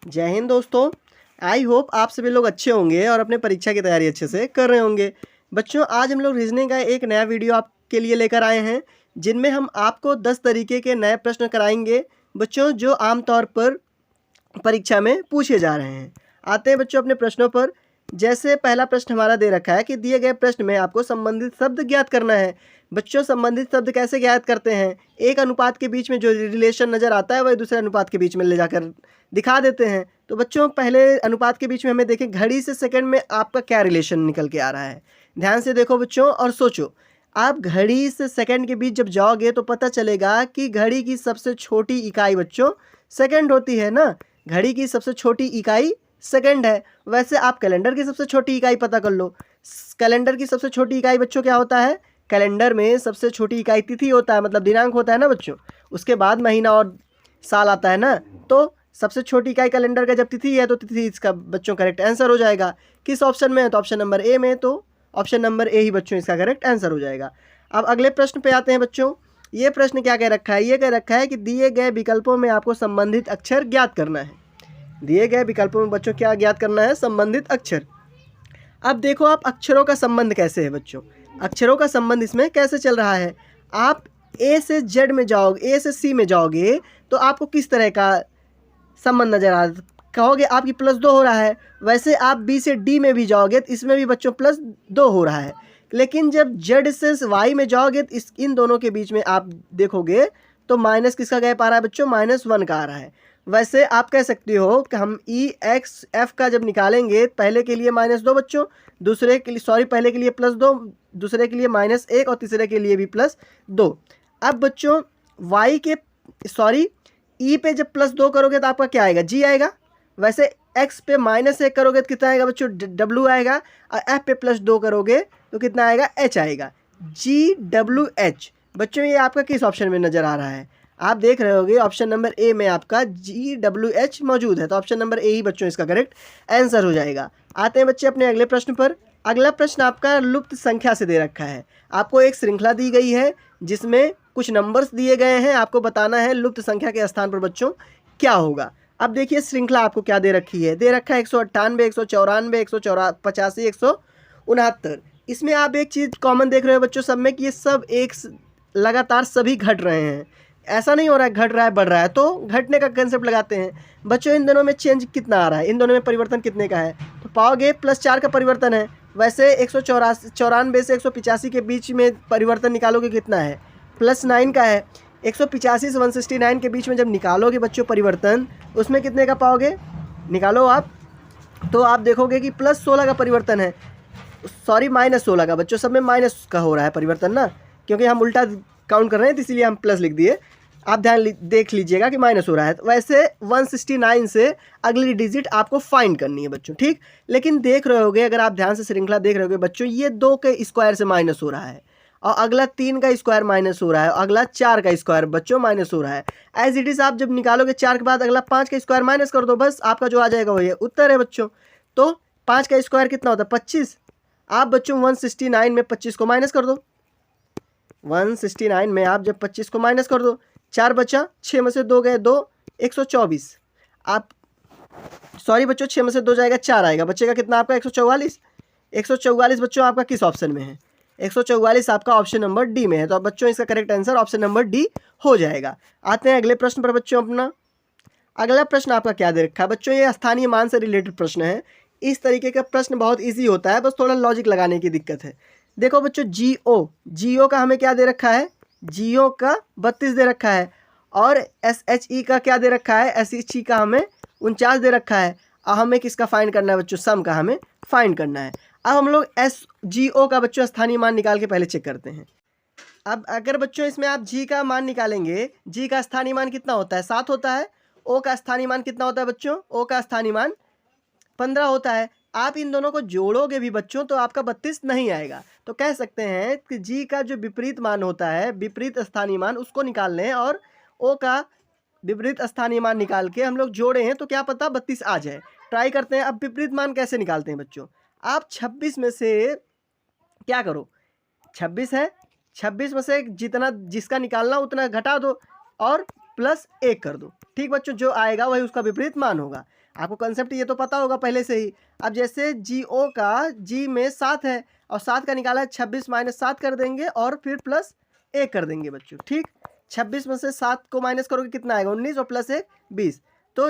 जय हिंद दोस्तों। I hope आप सभी लोग अच्छे होंगे और अपने परीक्षा की तैयारी अच्छे से कर रहे होंगे। बच्चों, आज हम लोग रीजनिंग का एक नया वीडियो आपके लिए लेकर आए हैं, जिनमें हम आपको 10 तरीके के नए प्रश्न कराएंगे बच्चों, जो आमतौर पर परीक्षा में पूछे जा रहे हैं। आते हैं बच्चों अपने प्रश्नों पर। जैसे पहला प्रश्न हमारा दे रखा है कि दिए गए प्रश्न में आपको संबंधित शब्द ज्ञात करना है। बच्चों, संबंधित शब्द कैसे ज्ञात करते हैं? एक अनुपात के बीच में जो रिलेशन नज़र आता है वह दूसरे अनुपात के बीच में ले जाकर दिखा देते हैं। तो बच्चों, पहले अनुपात के बीच में हमें देखें घड़ी से सेकंड में आपका क्या रिलेशन निकल के आ रहा है। ध्यान से देखो बच्चों और सोचो। आप घड़ी से सेकंड के बीच जब जाओगे तो पता चलेगा कि घड़ी की सबसे छोटी इकाई बच्चों सेकंड होती है ना। घड़ी की सबसे छोटी इकाई सेकंड है। वैसे आप कैलेंडर की सबसे छोटी इकाई पता कर लो। कैलेंडर की सबसे छोटी इकाई बच्चों क्या होता है? कैलेंडर में सबसे छोटी इकाई तिथि होता है, मतलब दिनांक होता है ना बच्चों। उसके बाद महीना और साल आता है ना। तो सबसे छोटी इकाई कैलेंडर का जब तिथि है तो तिथि इसका बच्चों करेक्ट आंसर हो जाएगा। किस ऑप्शन में है? तो ऑप्शन नंबर ए में। तो ऑप्शन नंबर ए ही बच्चों इसका करेक्ट आंसर हो जाएगा। अब अगले प्रश्न पे आते हैं बच्चों। ये प्रश्न क्या कह रखा है? ये कह रखा है कि दिए गए विकल्पों में आपको संबंधित अक्षर ज्ञात करना है। दिए गए विकल्पों में बच्चों क्या ज्ञात करना है? संबंधित अक्षर। अब देखो आप अक्षरों का संबंध कैसे है बच्चों। अक्षरों का संबंध इसमें कैसे चल रहा है? आप ए से जेड में जाओगे, ए से सी में जाओगे तो आपको किस तरह का संबंध नजर आ कहोगे आपकी +2 हो रहा है। वैसे आप बी से डी में भी जाओगे तो इसमें भी बच्चों +2 हो रहा है। लेकिन जब जेड से वाई में जाओगे तो इन दोनों के बीच में आप देखोगे तो माइनस किसका गैप आ रहा है बच्चों? -1 का आ रहा है। वैसे आप कह सकते हो कि हम EXF का जब निकालेंगे पहले के लिए -2 बच्चों, दूसरे के लिए पहले के लिए +2, दूसरे के लिए -1 और तीसरे के लिए भी +2। अब बच्चों E पे जब +2 करोगे तो आपका क्या आएगा? G आएगा। वैसे X पे -1 करोगे तो कितना आएगा बच्चों? W आएगा। और F पे +2 करोगे तो कितना आएगा? H आएगा। GWH बच्चों, ये आपका किस ऑप्शन में नज़र आ रहा है? आप देख रहे होगे ऑप्शन नंबर ए में आपका GWH मौजूद है। तो ऑप्शन नंबर ए ही बच्चों इसका करेक्ट आंसर हो जाएगा। आते हैं बच्चे अपने अगले प्रश्न पर। अगला प्रश्न आपका लुप्त संख्या से दे रखा है। आपको एक श्रृंखला दी गई है जिसमें कुछ नंबर्स दिए गए हैं, आपको बताना है लुप्त संख्या के स्थान पर बच्चों क्या होगा। अब देखिए श्रृंखला आपको क्या दे रखी है। दे रखा है 198, 194, 185, 169। इसमें आप एक चीज़ कॉमन देख रहे हो बच्चों सब में कि ये सब एक लगातार सभी घट रहे हैं। ऐसा नहीं हो रहा है घट रहा है बढ़ रहा है। तो घटने का कंसेप्ट लगाते हैं बच्चों। इन दोनों में चेंज कितना आ रहा है? इन दोनों में परिवर्तन कितने का है? तो पाओगे +4 का परिवर्तन है। वैसे 194 से 185 के बीच में परिवर्तन निकालोगे कितना है? +9 का है। 185 से 169 के बीच में जब निकालोगे बच्चों परिवर्तन, उसमें कितने का पाओगे? निकालो आप तो आप देखोगे कि +16 का परिवर्तन है। -16 का बच्चों, सब में माइनस का हो रहा है परिवर्तन ना, क्योंकि हम उल्टा काउंट कर रहे हैं तो इसीलिए हम प्लस लिख दिए। आप देख लीजिएगा कि माइनस हो रहा है। तो वैसे 169 से अगली डिजिट आपको फाइंड करनी है बच्चों, ठीक। लेकिन देख रहे होगे, अगर आप ध्यान से श्रृंखला देख रहे होगे बच्चों, ये 2 के स्क्वायर से माइनस हो रहा है और अगला 3 का स्क्वायर माइनस हो रहा है और अगला 4 का स्क्वायर बच्चों माइनस हो रहा है। एज इट इज़ आप जब निकालोगे 4 के बाद अगला 5 का स्क्वायर माइनस कर दो, बस आपका जो आ जाएगा वही उत्तर है बच्चों। तो 5 का स्क्वायर कितना होता है? 25। आप बच्चों 169 में 25 को माइनस कर दो। 169 में आप जब 25 को माइनस कर दो, 4 बचा, 6 में से 2 गए 2, 124। आप बच्चों 6 में से 2 जाएगा 4 आएगा, बचेगा कितना आपका? 144। 144 बच्चों आपका किस ऑप्शन में है? 144 आपका ऑप्शन नंबर डी में है। तो बच्चों इसका correct answer option number D हो जाएगा। आते हैं अगले प्रश्न पर बच्चों अपना। अगला प्रश्न आपका क्या दे रखा है बच्चों? ये स्थानीय मान से रिलेटेड प्रश्न है। इस तरीके का प्रश्न बहुत ईजी होता है, बस थोड़ा लॉजिक लगाने की दिक्कत है। देखो बच्चों, जियो का हमें क्या दे रखा है? जियो का 32 दे रखा है। और SHE का क्या दे रखा है? SHE का हमें 49 दे रखा है। अब हमें किसका फाइंड करना है बच्चों? सम का हमें फाइंड करना है। अब हम लोग SGO का बच्चों स्थानीय मान निकाल के पहले चेक करते हैं। अब अगर बच्चों इसमें आप G का मान निकालेंगे, G का स्थानीय मान कितना होता है? 7 होता है। O का स्थानीय मान कितना होता है बच्चों? O का स्थानीय मान 15 होता है। आप इन दोनों को जोड़ोगे भी बच्चों तो आपका 32 नहीं आएगा। तो कह सकते हैं कि जी का जो विपरीत मान होता है, विपरीत स्थानीय मान, उसको निकाल लें और ओ का विपरीत स्थानीय मान निकाल के हम लोग जोड़े हैं तो क्या पता 32 आ जाए। ट्राई करते हैं। अब विपरीत मान कैसे निकालते हैं बच्चों? आप 26 में से क्या करो? 26 है, 26 में से जितना जिसका निकालना उतना घटा दो और +1 कर दो। ठीक बच्चों, जो आएगा वही उसका विपरीत मान होगा। आपको कंसेप्ट ये तो पता होगा पहले से ही। अब जैसे GO का G में 7 है और 7 का निकाला है, 26 माइनस 7 कर देंगे और फिर प्लस 1 कर देंगे बच्चों। ठीक, 26 में से 7 को माइनस करोगे कितना आएगा, 19 और प्लस 1 20। तो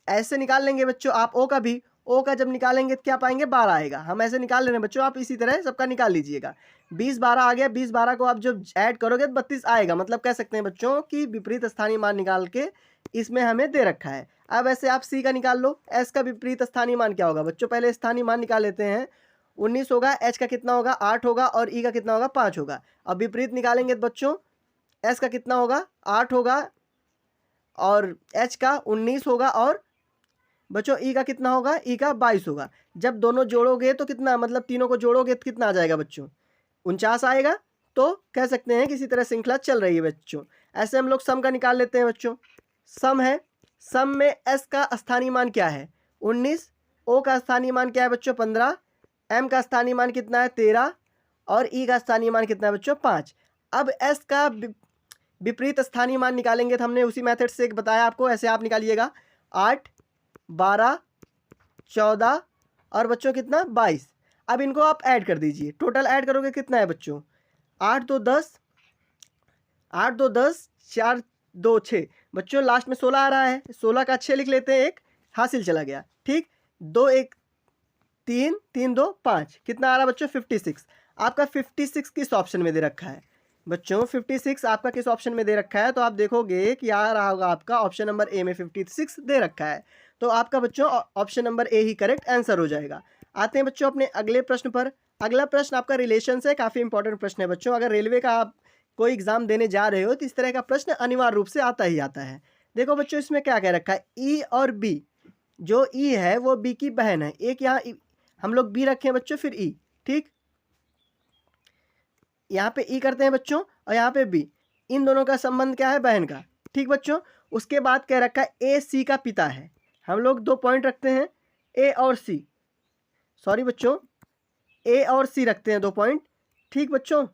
ऐसे निकाल लेंगे बच्चों आप O का भी। O का जब निकालेंगे तो क्या पाएंगे, 12 आएगा। हम ऐसे निकाल ले रहे हैं बच्चों, आप इसी तरह सबका निकाल लीजिएगा। 20 12 आ गया, 20 12 को आप जब ऐड करोगे तो 32 आएगा। मतलब कह सकते हैं बच्चों कि विपरीत स्थानीय मान निकाल के इसमें हमें दे रखा है। अब ऐसे आप C का निकाल लो, S का विपरीत स्थानीय मान क्या होगा बच्चों, पहले स्थानीय मान निकाल लेते हैं। 19 होगा, H का कितना होगा 8 होगा और E का कितना होगा 5 होगा। अब विपरीत निकालेंगे तो बच्चों S का कितना होगा 8 होगा और H का 19 होगा और बच्चों E का कितना होगा, E का 22 होगा। जब दोनों जोड़ोगे तो कितना, मतलब तीनों को जोड़ोगे तो कितना आ जाएगा बच्चों, 49 आएगा। तो कह सकते हैं किसी तरह श्रृंखला चल रही है बच्चों। ऐसे हम लोग सम का निकाल लेते हैं बच्चों। सम है, सम में S का स्थानीय मान क्या है 19, O का स्थानीय मान क्या है बच्चों 15, M का स्थानीय मान कितना है 13 और E का स्थानीय मान कितना है बच्चों 5। अब S का विपरीत स्थानीय मान निकालेंगे तो हमने उसी मेथड से बताया आपको, ऐसे आप निकालिएगा 8 12 14 और बच्चों कितना 22। अब इनको आप ऐड कर दीजिए, टोटल ऐड करोगे कितना है बच्चों 8 2 10, 8 2 10 4 2 6 बच्चों, लास्ट में 16 आ रहा है, 16 का 6 लिख लेते हैं, एक हासिल चला गया। ठीक, 2 1 3 3 2 5 कितना आ रहा है बच्चों 56। आपका 56 किस ऑप्शन में दे रखा है बच्चों, 56 आपका किस ऑप्शन में दे रखा है, तो आप देखोगे कि आ रहा होगा आपका ऑप्शन नंबर ए में 56 दे रखा है। तो आपका बच्चों option number A he correct answer हो जाएगा। आते हैं बच्चों अपने अगले प्रश्न पर। अगला प्रश्न आपका रिलेशन से, काफ़ी इंपॉर्टेंट प्रश्न है बच्चों। अगर रेलवे का आप कोई एग्जाम देने जा रहे हो तो इस तरह का प्रश्न अनिवार्य रूप से आता ही आता है। देखो बच्चों इसमें क्या कह रखा है, ई और बी, जो ई है वो बी की बहन है। एक यहाँ हम लोग बी रखे हैं बच्चों, फिर ई। ठीक, यहाँ पे ई करते हैं बच्चों और यहाँ पे बी, इन दोनों का संबंध क्या है, बहन का। ठीक बच्चों, उसके बाद कह रखा है ए सी का पिता है। हम लोग 2 पॉइंट रखते हैं, ए और सी, सॉरी बच्चों ए और सी रखते हैं 2 पॉइंट। ठीक बच्चों,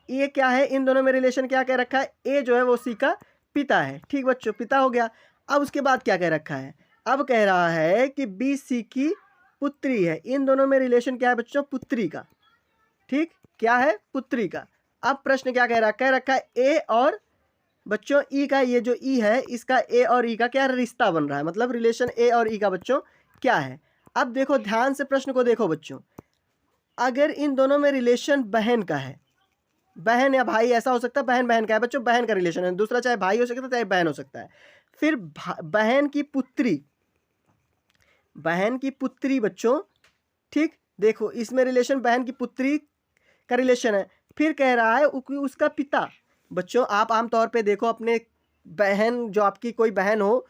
ये क्या है, इन दोनों में रिलेशन क्या कह रखा है, ए जो है वो सी का पिता है। ठीक बच्चों, पिता हो गया। अब उसके बाद क्या कह रखा है, अब कह रहा है कि बी सी की पुत्री है। इन दोनों में रिलेशन क्या है बच्चों, पुत्री का। ठीक, क्या है, पुत्री का। अब प्रश्न क्या कह रहा है, कह रखा है ए और बच्चों ई का, ये जो ई है इसका ए और ई का क्या रिश्ता बन रहा है, मतलब रिलेशन ए और ई का बच्चों क्या है। अब देखो ध्यान से प्रश्न को देखो बच्चों, अगर इन दोनों में रिलेशन बहन का है, बहन या भाई ऐसा हो सकता है, बहन बहन का है बच्चों, बहन का रिलेशन है, दूसरा चाहे भाई हो सकता है चाहे बहन हो सकता है। फिर बहन की पुत्री, बहन की पुत्री बच्चों। ठीक, देखो इसमें रिलेशन बहन की पुत्री का रिलेशन है। फिर कह रहा है उसका पिता। बच्चों आप आमतौर पे देखो अपने बहन, जो आपकी कोई बहन हो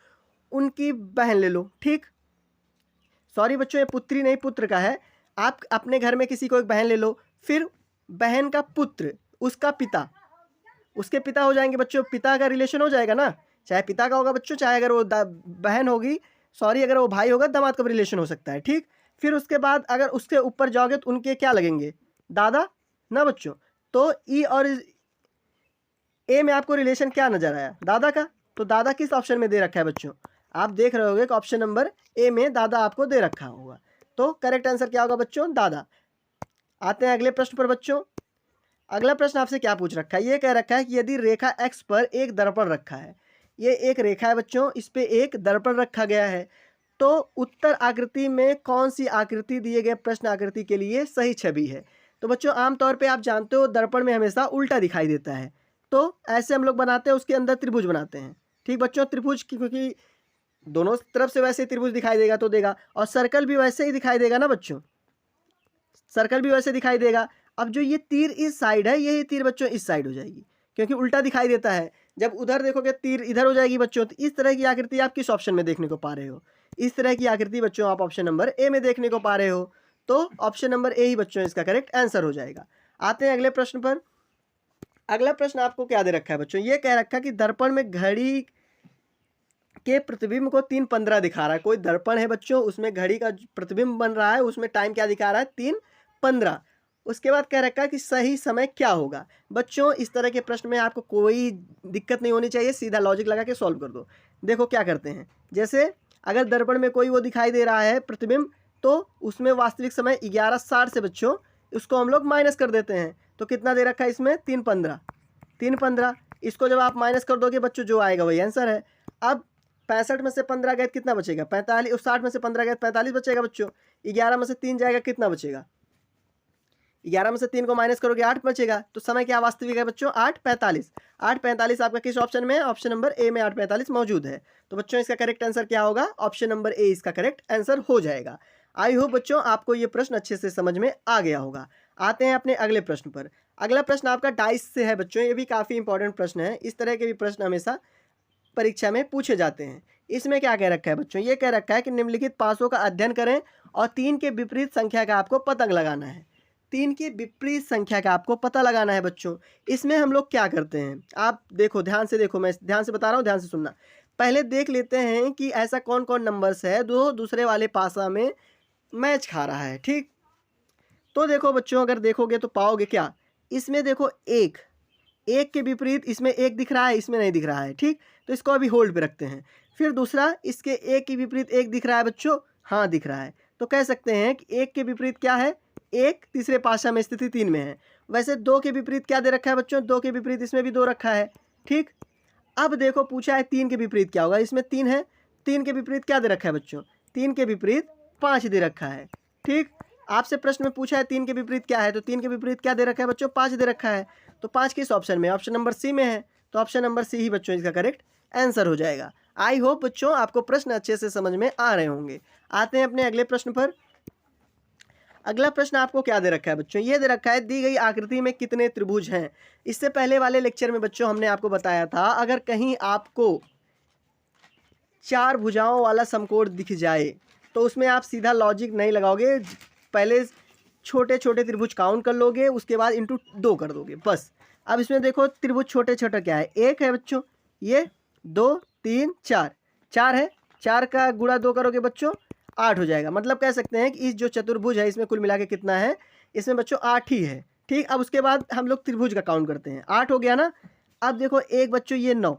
उनकी बहन ले लो। ठीक, सॉरी बच्चों ये पुत्री नहीं पुत्र का है। आप अपने घर में किसी को एक बहन ले लो, फिर बहन का पुत्र, उसका पिता, उसके पिता हो जाएंगे बच्चों, पिता का रिलेशन हो जाएगा ना, चाहे पिता का होगा बच्चों, चाहे अगर वो बहन होगी, सॉरी अगर वो भाई होगा दामाद का भी रिलेशन हो सकता है। ठीक, फिर उसके बाद अगर उसके ऊपर जाओगे तो उनके क्या लगेंगे, दादा ना बच्चों। तो ई और ए में आपको रिलेशन क्या नजर आया, दादा का। तो दादा किस ऑप्शन में दे रखा है बच्चों, आप देख रहे होगे कि ऑप्शन नंबर ए में दादा आपको दे रखा होगा। तो करेक्ट आंसर क्या होगा बच्चों, दादा। आते हैं अगले प्रश्न पर बच्चों। अगला प्रश्न आपसे क्या पूछ रखा है, ये कह रखा है कि यदि रेखा एक्स पर एक दर्पण रखा है, ये एक रेखा है बच्चों, इस पे एक दर्पण रखा गया है, तो उत्तर आकृति में कौन सी आकृति दिए गए प्रश्न आकृति के लिए सही छवि है। तो बच्चों आमतौर पे आप जानते हो दर्पण में हमेशा उल्टा दिखाई देता है, तो ऐसे हम लोग बनाते हैं, उसके अंदर त्रिभुज बनाते हैं। ठीक बच्चों, त्रिभुज क्योंकि दोनों तरफ से वैसे त्रिभुज दिखाई देगा तो देगा, और सर्कल भी वैसे ही दिखाई देगा ना बच्चों, सर्कल भी वैसे दिखाई देगा। अब जो ये तीर इस साइड है, यही तीर बच्चों इस साइड हो जाएगी, क्योंकि उल्टा दिखाई देता है। जब उधर देखोगे तीर इधर हो जाएगी बच्चों। तो इस तरह की आकृति आप किस ऑप्शन में देखने को पा रहे हो, इस तरह की आकृति बच्चों आप ऑप्शन नंबर ए में देखने को पा रहे हो। तो ऑप्शन नंबर ए ही बच्चों इसका करेक्ट आंसर हो जाएगा। आते हैं अगले प्रश्न पर। अगला प्रश्न आपको क्या दे रखा है बच्चों, ये कह रखा है कि दर्पण में घड़ी के प्रतिबिंब को 3:15 दिखा रहा है। कोई दर्पण है बच्चों, उसमें घड़ी का प्रतिबिंब बन रहा है, उसमें टाइम क्या दिखा रहा है 3:15। उसके बाद कह रखा है कि सही समय क्या होगा। बच्चों इस तरह के प्रश्न में आपको कोई दिक्कत नहीं होनी चाहिए, सीधा लॉजिक लगा के सॉल्व कर दो। देखो क्या करते हैं, जैसे अगर दर्पण में कोई वो दिखाई दे रहा है प्रतिबिंब, तो उसमें वास्तविक समय 11:60 से बच्चों उसको हम लोग माइनस कर देते हैं। तो कितना दे रखा है इसमें, 3:15। इसको जब आप माइनस कर दोगे बच्चों जो आएगा वही आंसर है। अब 65 में से 15 गए कितना बचेगा, 45। उस 60 में से 15 गए 45 बचेगा बच्चों। 11 में से 3 जाएगा कितना बचेगा, 11 में से 3 को माइनस करोगे 8 बचेगा। तो समय क्या वास्तविक है बच्चों, 8:45। 8:45 आपका किस ऑप्शन में है, ऑप्शन नंबर ए में 8:45 मौजूद है। तो बच्चों इसका करेक्ट आंसर क्या होगा, ऑप्शन नंबर ए इसका करेक्ट आंसर हो जाएगा। आई होप बच्चों आपको ये प्रश्न अच्छे से समझ में आ गया होगा। आते हैं अपने अगले प्रश्न पर। अगला प्रश्न आपका डाइस से है बच्चों, ये भी काफ़ी इंपॉर्टेंट प्रश्न है। इस तरह के भी प्रश्न हमेशा परीक्षा में पूछे जाते हैं। इसमें क्या कह रखा है बच्चों, ये कह रखा है कि निम्नलिखित पासों का अध्ययन करें और 3 के विपरीत संख्या का आपको पतंग लगाना है। 3 की विपरीत संख्या का आपको पता लगाना है बच्चों। इसमें हम लोग क्या करते हैं, आप देखो ध्यान से देखो, मैं ध्यान से बता रहा हूँ, ध्यान से सुनना। पहले देख लेते हैं कि ऐसा कौन कौन नंबर्स है जो दूसरे वाले पासा में मैच खा रहा है। ठीक, तो देखो बच्चों अगर देखोगे तो पाओगे क्या, इसमें देखो एक के विपरीत इसमें एक दिख रहा है, इसमें नहीं दिख रहा है। ठीक, तो इसको अभी होल्ड पे रखते हैं। फिर दूसरा, इसके एक के विपरीत एक दिख रहा है बच्चों, हाँ दिख रहा है। तो कह सकते हैं कि एक के विपरीत क्या है, एक तीसरे पाशा में स्थिति 3 में है। वैसे 2 के विपरीत क्या दे रखा है बच्चों, 2 के विपरीत इसमें भी 2 रखा है। ठीक, अब देखो पूछा है 3 के विपरीत क्या होगा, इसमें 3 है। 3 के विपरीत क्या दे रखा है बच्चों, 3 के विपरीत 5 दे रखा है। ठीक, आपसे प्रश्न में पूछा है 3 के विपरीत क्या है, तो 3 के विपरीत क्या दे रखा है बच्चों, 5 दे रखा है। तो 5 किस ऑप्शन में, ऑप्शन नंबर सी में है। तो ऑप्शन नंबर सी ही बच्चों इसका करेक्ट आंसर हो जाएगा। आई होप बच्चों आपको प्रश्न अच्छे से समझ में आ रहे होंगे। आते हैं अपने अगले प्रश्न पर। अगला प्रश्न आपको क्या दे रखा है बच्चों, ये दे रखा है दी गई आकृति में कितने त्रिभुज हैं। इससे पहले वाले लेक्चर में बच्चों हमने आपको बताया था, अगर कहीं आपको 4 भुजाओं वाला समकोण दिख जाए तो उसमें आप सीधा लॉजिक नहीं लगाओगे, पहले छोटे छोटे त्रिभुज काउंट कर लोगे, उसके बाद इंटू 2 कर दोगे बस। अब इसमें देखो त्रिभुज छोटे छोटे क्या है, एक है बच्चों, ये 2 3 4, 4 है, 4 का गुणा 2 करोगे बच्चों 8 हो जाएगा। मतलब कह सकते हैं कि इस जो चतुर्भुज है इसमें कुल मिला के कितना है, इसमें बच्चों 8 ही है। ठीक, अब उसके बाद हम लोग त्रिभुज का काउंट करते हैं, 8 हो गया ना। अब देखो एक बच्चों ये 9,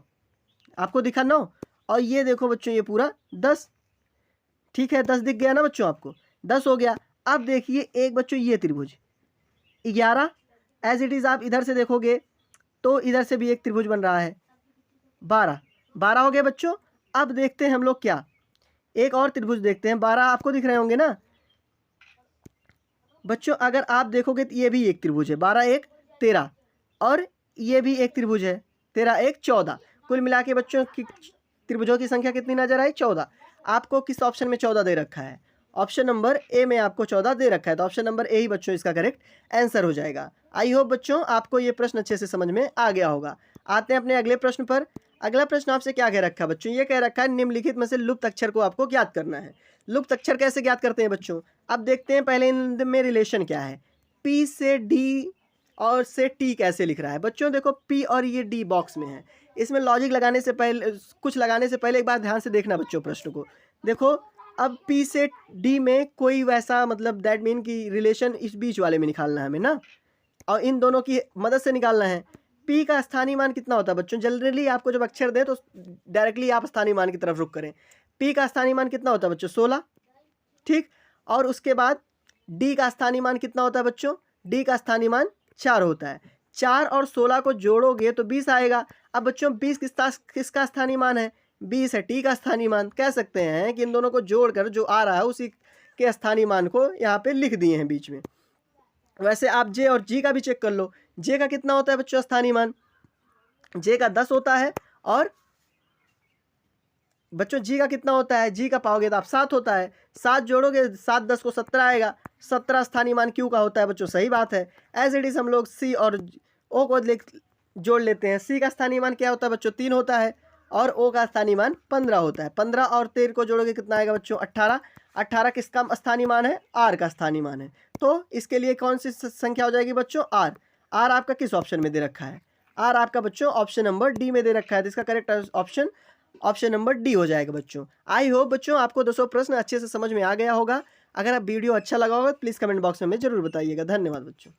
आपको दिखा 9, और ये देखो बच्चों ये पूरा 10। ठीक है, 10 दिख गया ना बच्चों आपको, 10 हो गया। अब देखिए एक बच्चों ये त्रिभुज 11, एज इट इज़ आप इधर से देखोगे तो इधर से भी एक त्रिभुज बन रहा है 12 हो गए बच्चों। अब देखते हैं हम लोग क्या, एक और त्रिभुज देखते हैं, 12 आपको दिख रहे होंगे ना बच्चों। अगर आप देखोगे तो ये भी एक त्रिभुज है, 12 1 13, और ये भी एक त्रिभुज है, 13 1 14। कुल मिला के बच्चों की त्रिभुजों की संख्या कितनी नजर आई, 14। आपको किस ऑप्शन में 14 दे रखा है, ऑप्शन नंबर ए में आपको 14 दे रखा है। तो ऑप्शन नंबर ए ही बच्चों इसका करेक्ट आंसर हो जाएगा। आई होप बच्चों आपको ये प्रश्न अच्छे से समझ में आ गया होगा। आते हैं अपने अगले प्रश्न पर। अगला प्रश्न आपसे क्या कह रखा है बच्चों, ये कह रखा है निम्नलिखित में से लुप्त अक्षर को आपको ज्ञात करना है। लुप्त अक्षर कैसे ज्ञात करते हैं बच्चों, अब देखते हैं पहले इनमें रिलेशन क्या है। पी से डी और से टी कैसे लिख रहा है बच्चों, देखो पी और ये डी बॉक्स में है। इसमें लॉजिक लगाने से पहले, कुछ लगाने से पहले एक बार ध्यान से देखना बच्चों प्रश्न को। देखो अब पी से डी में कोई वैसा मतलब दैट मीन कि रिलेशन इस बीच वाले में निकालना है हमें ना, और इन दोनों की मदद से निकालना है। पी का स्थानीय मान कितना होता है बच्चों, जनरली आपको जब अक्षर दे तो डायरेक्टली आप स्थानीय मान की तरफ रुख करें। पी का स्थानीय मान कितना होता है बच्चों, 16। ठीक, और उसके बाद डी का स्थानीय मान कितना होता है बच्चों, डी का स्थानीय मान 4 होता है। 4 और 16 को जोड़ोगे तो 20 आएगा। अब बच्चों 20 किसका स्थानीय मान है, 20 है टी का स्थानीय मान। कह सकते हैं कि इन दोनों को जोड़कर जो आ रहा है उसी के स्थानीय मान को यहाँ पे लिख दिए हैं बीच में। वैसे आप जे और जी का भी चेक कर लो, जे का कितना होता है बच्चों स्थानीय मान, जे का 10 होता है, और बच्चों जी का कितना होता है, जी का पाओगे तो आप 7 होता है। 7 जोड़ोगे 7 10 को 17 आएगा, 17 स्थानीय मान क्यू का होता है बच्चों, सही बात है। एज इट इज़ हम लोग सी और ओ को जोड़ लेते हैं। सी का स्थानीय मान क्या होता है बच्चों, 3 होता है, और ओ का स्थानीय मान 15 होता है। 15 और 13 को जोड़ोगे कितना आएगा बच्चों, 18। 18 किसका स्थानीय मान है, आर का स्थानीय मान है। तो इसके लिए कौन सी संख्या हो जाएगी बच्चों, आर। आर आपका किस ऑप्शन में दे रखा है, आर आपका बच्चों ऑप्शन नंबर डी में दे रखा है। तो इसका करेक्ट ऑप्शन नंबर डी हो जाएगा बच्चों। आई होप बच्चों आपको 200 प्रश्न अच्छे से समझ में आ गया होगा। अगर आप वीडियो अच्छा लगा होगा तो प्लीज़ कमेंट बॉक्स में हमें ज़रूर बताइएगा। धन्यवाद बच्चों।